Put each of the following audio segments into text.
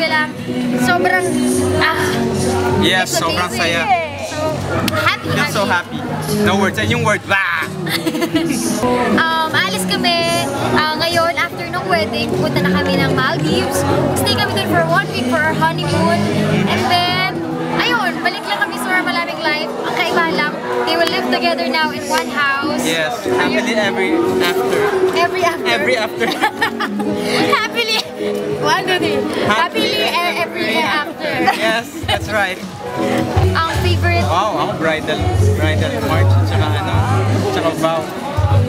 lang. Sobrang, Yes, sobrang saya. So, happy. Feel so happy. No words. And yung word, bah! Alis kami. Ngayon, after ng wedding, pupunta na kami ng Maldives. Stay kami dun for 1 week for our honeymoon. And then, ayun, balik lang kami sa malamig life. Ang kaiba lang, they will live together now in one house. Yes, happily every after. Every after. Every after. Happily. Happily every after. Yes, that's right. Ang favorite. Wow, ako bridal march, tsaka tsaka vow.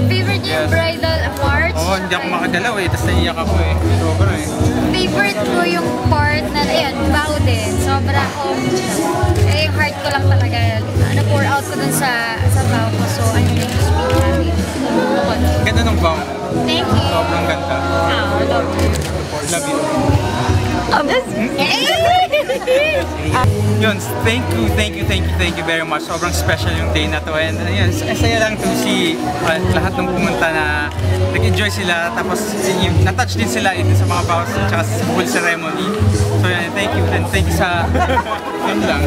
Favorite yung Yes. bridal march. Oo, hindi ako makagalaw eh, tapos naiyak ako eh. Sobra eh. Favorite ko yung part na, ayan, vow din. Sobra akong, yung heart ko lang talaga, na-pour out ko dun sa vow ko. So, ano yung speak namin. Ganda ng vow. Thank you. Sobrang ganda. Love you. Love you. Yun, thank you very much. Sobrang special yung day na to. And yun, saya lang to see lahat ng pumunta na nag-enjoy sila. Tapos na-touch din sila sa mga vows at sa full ceremony. So yan, thank you. And thank you sa yun lang.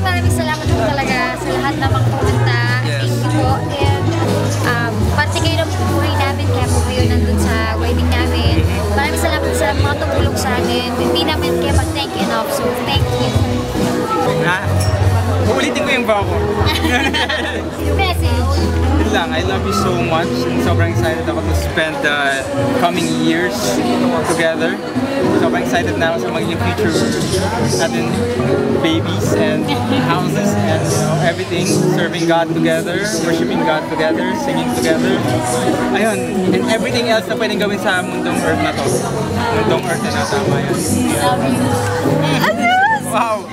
Maraming salamat po talaga sa lahat na mga pumunta. Yes. Thank you po. And parte kayo ng buhay namin kaya po kayo nandun sa wedding namin. Maraming salamat sa mga tumulong sa amin. Hindi namin kaya mag-thank you enough. So, thank you. Uulitin ko yung vow ko. Message. Yun lang, I love you so much. And sobrang excited ako to spend the coming years together. Sobrang excited na ako sa magiging future natin, babies and houses and everything. Serving God together, worshiping God together, singing together. Ayun, and everything else na pwedeng gawin sa mundong earth na to. Mundong earth na tama yan. Love you. Wow!